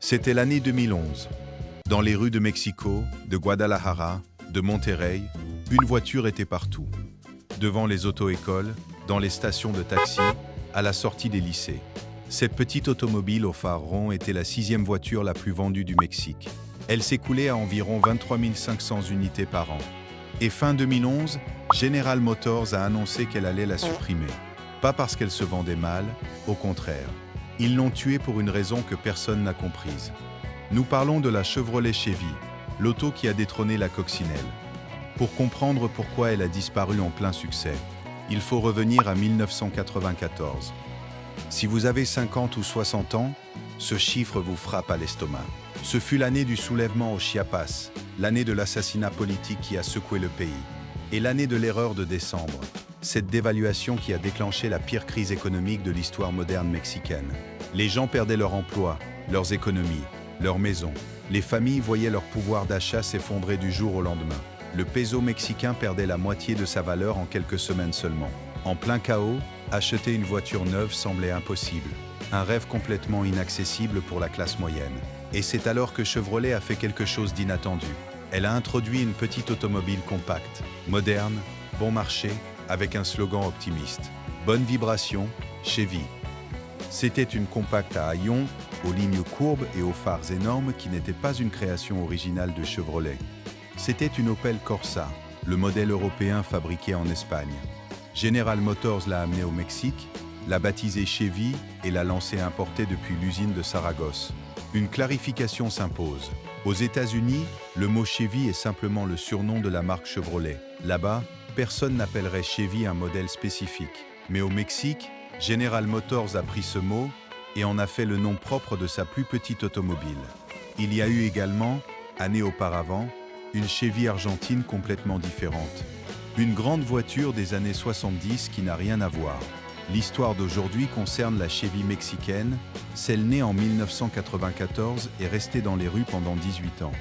C'était l'année 2011. Dans les rues de Mexico, de Guadalajara, de Monterrey, une voiture était partout. Devant les auto-écoles, dans les stations de taxi, à la sortie des lycées. Cette petite automobile au phare rond était la 6e voiture la plus vendue du Mexique. Elle s'écoulait à environ 23 500 unités par an. Et fin 2011, General Motors a annoncé qu'elle allait la supprimer. Pas parce qu'elle se vendait mal, au contraire. Ils l'ont tuée pour une raison que personne n'a comprise. Nous parlons de la Chevrolet Chevy, l'auto qui a détrôné la coccinelle. Pour comprendre pourquoi elle a disparu en plein succès, il faut revenir à 1994. Si vous avez 50 ou 60 ans, ce chiffre vous frappe à l'estomac. Ce fut l'année du soulèvement au Chiapas, l'année de l'assassinat politique qui a secoué le pays, et l'année de l'erreur de décembre, cette dévaluation qui a déclenché la pire crise économique de l'histoire moderne mexicaine. Les gens perdaient leur emploi, leurs économies, leurs maisons. Les familles voyaient leur pouvoir d'achat s'effondrer du jour au lendemain. Le peso mexicain perdait la moitié de sa valeur en quelques semaines seulement. En plein chaos, acheter une voiture neuve semblait impossible. Un rêve complètement inaccessible pour la classe moyenne. Et c'est alors que Chevrolet a fait quelque chose d'inattendu. Elle a introduit une petite automobile compacte, moderne, bon marché, avec un slogan optimiste. Bonne vibration, Chevy. C'était une compacte à haillons, aux lignes courbes et aux phares énormes qui n'était pas une création originale de Chevrolet. C'était une Opel Corsa, le modèle européen fabriqué en Espagne. General Motors l'a amenée au Mexique, l'a baptisée Chevy et l'a lancée importée depuis l'usine de Saragosse. Une clarification s'impose. Aux États-Unis, le mot Chevy est simplement le surnom de la marque Chevrolet. Là-bas, personne n'appellerait Chevy un modèle spécifique. Mais au Mexique, General Motors a pris ce mot et en a fait le nom propre de sa plus petite automobile. Il y a eu également, années auparavant, une Chevy argentine complètement différente. Une grande voiture des années 70 qui n'a rien à voir. L'histoire d'aujourd'hui concerne la Chevy mexicaine, celle née en 1994 et restée dans les rues pendant 18 ans.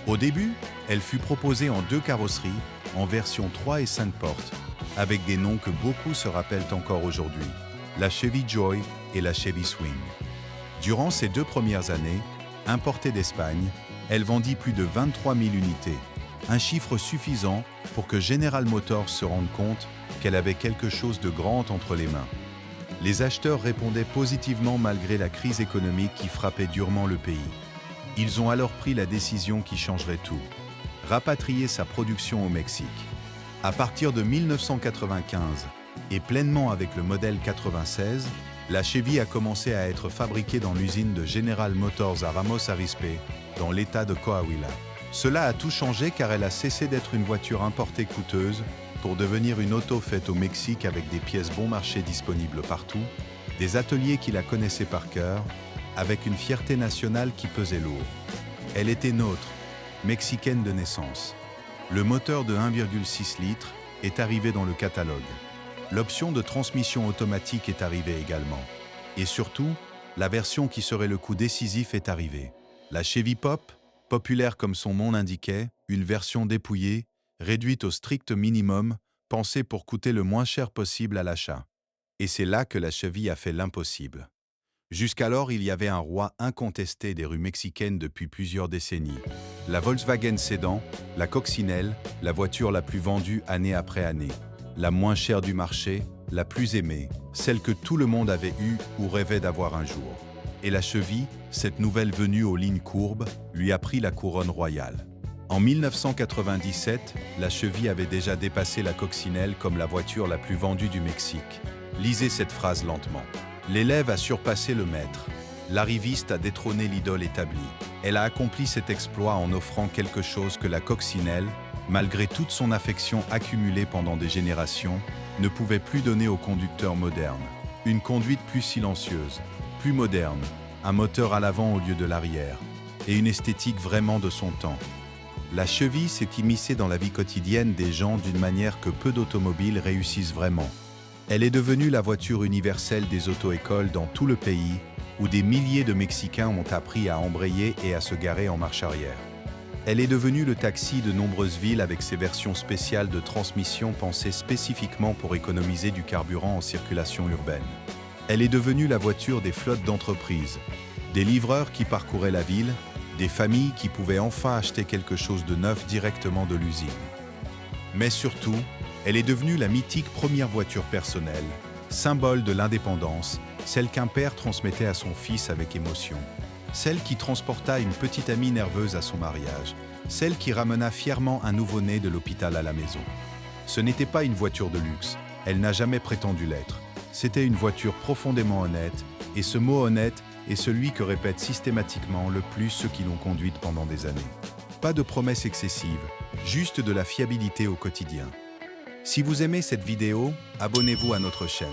Au début, elle fut proposée en 2 carrosseries, en version 3 et 5 portes, avec des noms que beaucoup se rappellent encore aujourd'hui, la Chevy Joy et la Chevy Swing. Durant ces 2 premières années, importée d'Espagne, elle vendit plus de 23 000 unités, un chiffre suffisant pour que General Motors se rende compte qu'elle avait quelque chose de grand entre les mains. Les acheteurs répondaient positivement malgré la crise économique qui frappait durement le pays. Ils ont alors pris la décision qui changerait tout, rapatrier sa production au Mexique. À partir de 1995, et pleinement avec le modèle 96, la Chevy a commencé à être fabriquée dans l'usine de General Motors à Ramos Arizpe, dans l'état de Coahuila. Cela a tout changé car elle a cessé d'être une voiture importée coûteuse pour devenir une auto faite au Mexique avec des pièces bon marché disponibles partout, des ateliers qui la connaissaient par cœur, avec une fierté nationale qui pesait lourd. Elle était nôtre, mexicaine de naissance. Le moteur de 1,6 litres est arrivé dans le catalogue. L'option de transmission automatique est arrivée également. Et surtout, la version qui serait le coup décisif est arrivée. La Chevy Pop, populaire comme son nom l'indiquait, une version dépouillée, réduite au strict minimum, pensée pour coûter le moins cher possible à l'achat. Et c'est là que la Chevy a fait l'impossible. Jusqu'alors, il y avait un roi incontesté des rues mexicaines depuis plusieurs décennies. La Volkswagen Sedan, la coccinelle, la voiture la plus vendue année après année. La moins chère du marché, la plus aimée, celle que tout le monde avait eue ou rêvait d'avoir un jour. Et la Chevy, cette nouvelle venue aux lignes courbes, lui a pris la couronne royale. En 1997, la Chevy avait déjà dépassé la coccinelle comme la voiture la plus vendue du Mexique. Lisez cette phrase lentement. L'élève a surpassé le maître. L'arriviste a détrôné l'idole établie. Elle a accompli cet exploit en offrant quelque chose que la coccinelle, malgré toute son affection accumulée pendant des générations, ne pouvait plus donner aux conducteurs modernes. Une conduite plus silencieuse, plus moderne, un moteur à l'avant au lieu de l'arrière, et une esthétique vraiment de son temps. La Chevy s'est immiscée dans la vie quotidienne des gens d'une manière que peu d'automobiles réussissent vraiment. Elle est devenue la voiture universelle des auto-écoles dans tout le pays, où des milliers de Mexicains ont appris à embrayer et à se garer en marche arrière. Elle est devenue le taxi de nombreuses villes avec ses versions spéciales de transmission pensées spécifiquement pour économiser du carburant en circulation urbaine. Elle est devenue la voiture des flottes d'entreprises, Des livreurs qui parcouraient la ville, des familles qui pouvaient enfin acheter quelque chose de neuf directement de l'usine. Mais surtout, elle est devenue la mythique première voiture personnelle, symbole de l'indépendance, celle qu'un père transmettait à son fils avec émotion, celle qui transporta une petite amie nerveuse à son mariage, celle qui ramena fièrement un nouveau-né de l'hôpital à la maison. Ce n'était pas une voiture de luxe, elle n'a jamais prétendu l'être. C'était une voiture profondément honnête, et ce mot honnête est celui que répètent systématiquement le plus ceux qui l'ont conduite pendant des années. Pas de promesses excessives, juste de la fiabilité au quotidien. Si vous aimez cette vidéo, abonnez-vous à notre chaîne.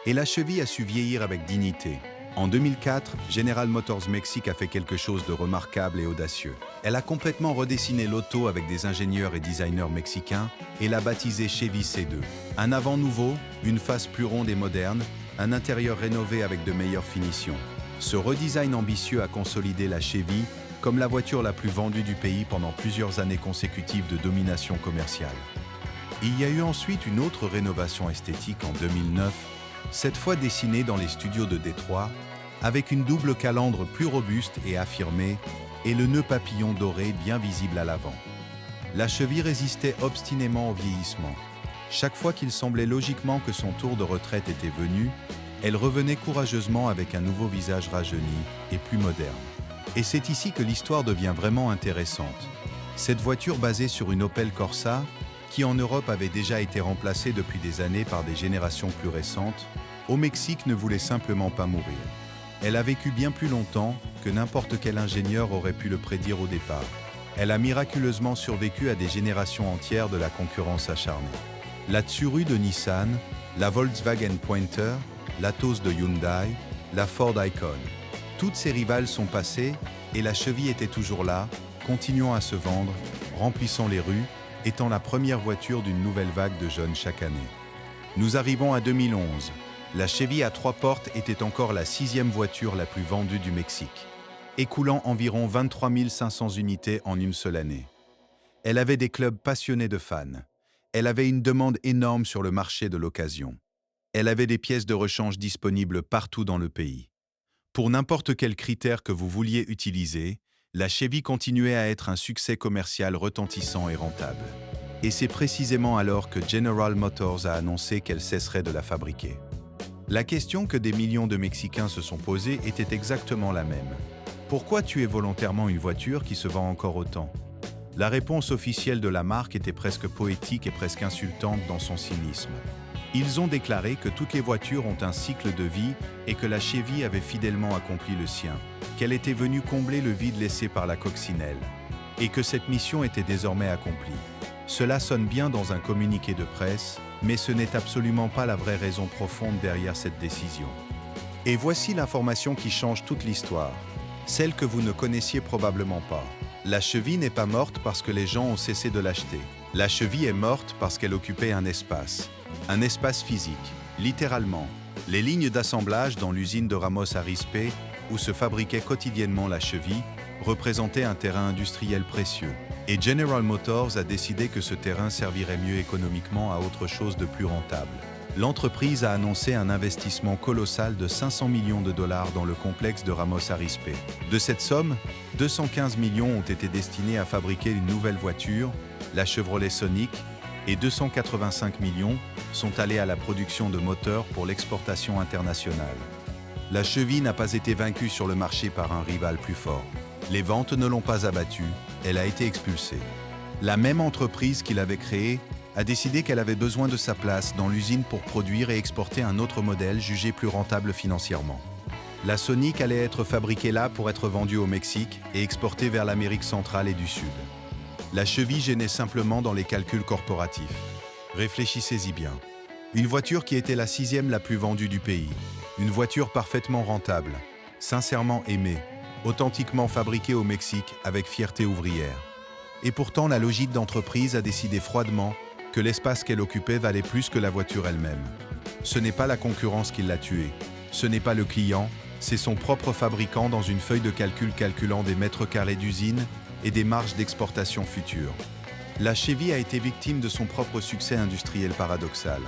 Et la cheville a su vieillir avec dignité. En 2004, General Motors Mexique a fait quelque chose de remarquable et audacieux. Elle a complètement redessiné l'auto avec des ingénieurs et designers mexicains et l'a baptisée Chevy C2. Un avant nouveau, une face plus ronde et moderne, un intérieur rénové avec de meilleures finitions. Ce redesign ambitieux a consolidé la Chevy comme la voiture la plus vendue du pays pendant plusieurs années consécutives de domination commerciale. Il y a eu ensuite une autre rénovation esthétique en 2009, cette fois dessinée dans les studios de Détroit, avec une double calandre plus robuste et affirmée, et le nœud papillon doré bien visible à l'avant. La Chevy résistait obstinément au vieillissement. Chaque fois qu'il semblait logiquement que son tour de retraite était venu, elle revenait courageusement avec un nouveau visage rajeuni et plus moderne. Et c'est ici que l'histoire devient vraiment intéressante. Cette voiture basée sur une Opel Corsa, qui en Europe avait déjà été remplacée depuis des années par des générations plus récentes, au Mexique ne voulait simplement pas mourir. Elle a vécu bien plus longtemps que n'importe quel ingénieur aurait pu le prédire au départ. Elle a miraculeusement survécu à des générations entières de la concurrence acharnée. La Tsuru de Nissan, la Volkswagen Pointer, l'Atos de Hyundai, la Ford Icon. Toutes ces rivales sont passées et la Chevy était toujours là, continuant à se vendre, remplissant les rues, étant la première voiture d'une nouvelle vague de jeunes chaque année. Nous arrivons à 2011. La Chevy à 3 portes était encore la 6e voiture la plus vendue du Mexique, écoulant environ 23 500 unités en une seule année. Elle avait des clubs passionnés de fans. Elle avait une demande énorme sur le marché de l'occasion. Elle avait des pièces de rechange disponibles partout dans le pays. Pour n'importe quel critère que vous vouliez utiliser, la Chevy continuait à être un succès commercial retentissant et rentable. Et c'est précisément alors que General Motors a annoncé qu'elle cesserait de la fabriquer. La question que des millions de Mexicains se sont posées était exactement la même. Pourquoi tuer volontairement une voiture qui se vend encore autant ? La réponse officielle de la marque était presque poétique et presque insultante dans son cynisme. Ils ont déclaré que toutes les voitures ont un cycle de vie et que la Chevy avait fidèlement accompli le sien, qu'elle était venue combler le vide laissé par la coccinelle, et que cette mission était désormais accomplie. Cela sonne bien dans un communiqué de presse, mais ce n'est absolument pas la vraie raison profonde derrière cette décision. Et voici l'information qui change toute l'histoire, celle que vous ne connaissiez probablement pas. La Chevy n'est pas morte parce que les gens ont cessé de l'acheter. La Chevy est morte parce qu'elle occupait un espace physique, littéralement. Les lignes d'assemblage dans l'usine de Ramos Arizpe, où se fabriquait quotidiennement la Chevy, représentaient un terrain industriel précieux. Et General Motors a décidé que ce terrain servirait mieux économiquement à autre chose de plus rentable. L'entreprise a annoncé un investissement colossal de 500 millions de dollars dans le complexe de Ramos Arizpe. De cette somme, 215 millions ont été destinés à fabriquer une nouvelle voiture, la Chevrolet Sonic, et 285 millions sont allés à la production de moteurs pour l'exportation internationale. La Chevy n'a pas été vaincue sur le marché par un rival plus fort. Les ventes ne l'ont pas abattue, elle a été expulsée. La même entreprise qui l'avait créée a décidé qu'elle avait besoin de sa place dans l'usine pour produire et exporter un autre modèle jugé plus rentable financièrement. La Sonic allait être fabriquée là pour être vendue au Mexique et exportée vers l'Amérique centrale et du Sud. La Chevy gênait simplement dans les calculs corporatifs. Réfléchissez-y bien. Une voiture qui était la 6e la plus vendue du pays. Une voiture parfaitement rentable, sincèrement aimée, authentiquement fabriquée au Mexique avec fierté ouvrière. Et pourtant, la logique d'entreprise a décidé froidement que l'espace qu'elle occupait valait plus que la voiture elle-même. Ce n'est pas la concurrence qui l'a tuée. Ce n'est pas le client, c'est son propre fabricant dans une feuille de calcul calculant des mètres carrés d'usine et des marges d'exportation futures. La Chevy a été victime de son propre succès industriel paradoxal.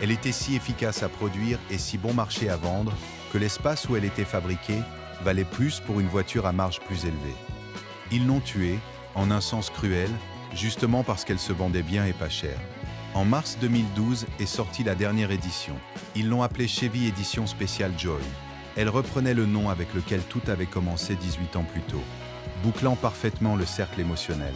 Elle était si efficace à produire et si bon marché à vendre que l'espace où elle était fabriquée valait plus pour une voiture à marge plus élevée. Ils l'ont tuée, en un sens cruel, justement parce qu'elle se vendait bien et pas cher. En mars 2012 est sortie la dernière édition. Ils l'ont appelée Chevy Édition Spéciale Joy. Elle reprenait le nom avec lequel tout avait commencé 18 ans plus tôt, bouclant parfaitement le cercle émotionnel.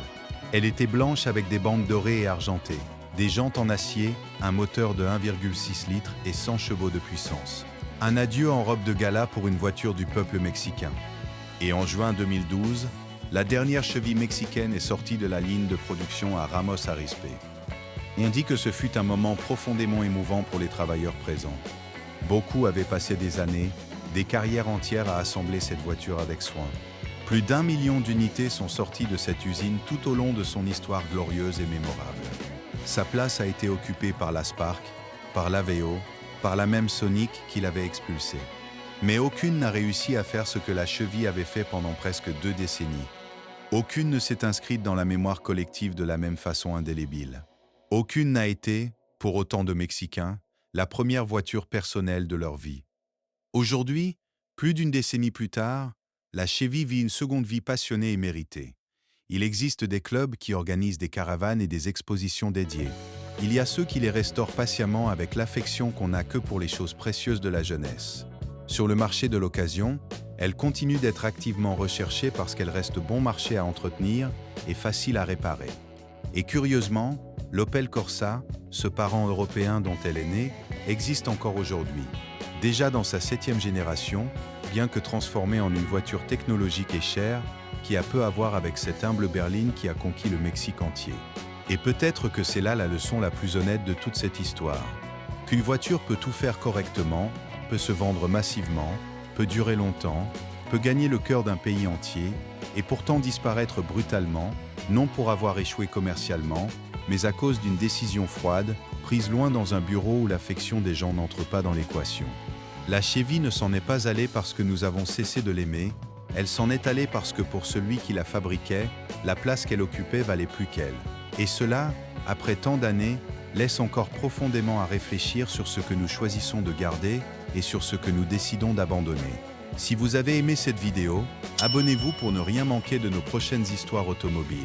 Elle était blanche avec des bandes dorées et argentées, des jantes en acier, un moteur de 1,6 litres et 100 chevaux de puissance. Un adieu en robe de gala pour une voiture du peuple mexicain. Et en juin 2012, la dernière Chevy mexicaine est sortie de la ligne de production à Ramos Arizpe. On dit que ce fut un moment profondément émouvant pour les travailleurs présents. Beaucoup avaient passé des années, des carrières entières à assembler cette voiture avec soin. Plus d'1 million d'unités sont sorties de cette usine tout au long de son histoire glorieuse et mémorable. Sa place a été occupée par la Spark, par l'Aveo, par la même Sonic qui l'avait expulsée. Mais aucune n'a réussi à faire ce que la Chevy avait fait pendant presque 2 décennies. Aucune ne s'est inscrite dans la mémoire collective de la même façon indélébile. Aucune n'a été, pour autant de Mexicains, la première voiture personnelle de leur vie. Aujourd'hui, plus d'une décennie plus tard, la Chevy vit une seconde vie passionnée et méritée. Il existe des clubs qui organisent des caravanes et des expositions dédiées. Il y a ceux qui les restaurent patiemment avec l'affection qu'on n'a que pour les choses précieuses de la jeunesse. Sur le marché de l'occasion, elle continue d'être activement recherchée parce qu'elle reste bon marché à entretenir et facile à réparer. Et curieusement, l'Opel Corsa, ce parent européen dont elle est née, existe encore aujourd'hui. Déjà dans sa 7e génération, bien que transformée en une voiture technologique et chère, qui a peu à voir avec cette humble berline qui a conquis le Mexique entier. Et peut-être que c'est là la leçon la plus honnête de toute cette histoire. Qu'une voiture peut tout faire correctement, peut se vendre massivement, peut durer longtemps, peut gagner le cœur d'un pays entier, et pourtant disparaître brutalement, non pour avoir échoué commercialement, mais à cause d'une décision froide, prise loin dans un bureau où l'affection des gens n'entre pas dans l'équation. La Chevy ne s'en est pas allée parce que nous avons cessé de l'aimer, elle s'en est allée parce que pour celui qui la fabriquait, la place qu'elle occupait valait plus qu'elle. Et cela, après tant d'années, laisse encore profondément à réfléchir sur ce que nous choisissons de garder et sur ce que nous décidons d'abandonner. Si vous avez aimé cette vidéo, abonnez-vous pour ne rien manquer de nos prochaines histoires automobiles.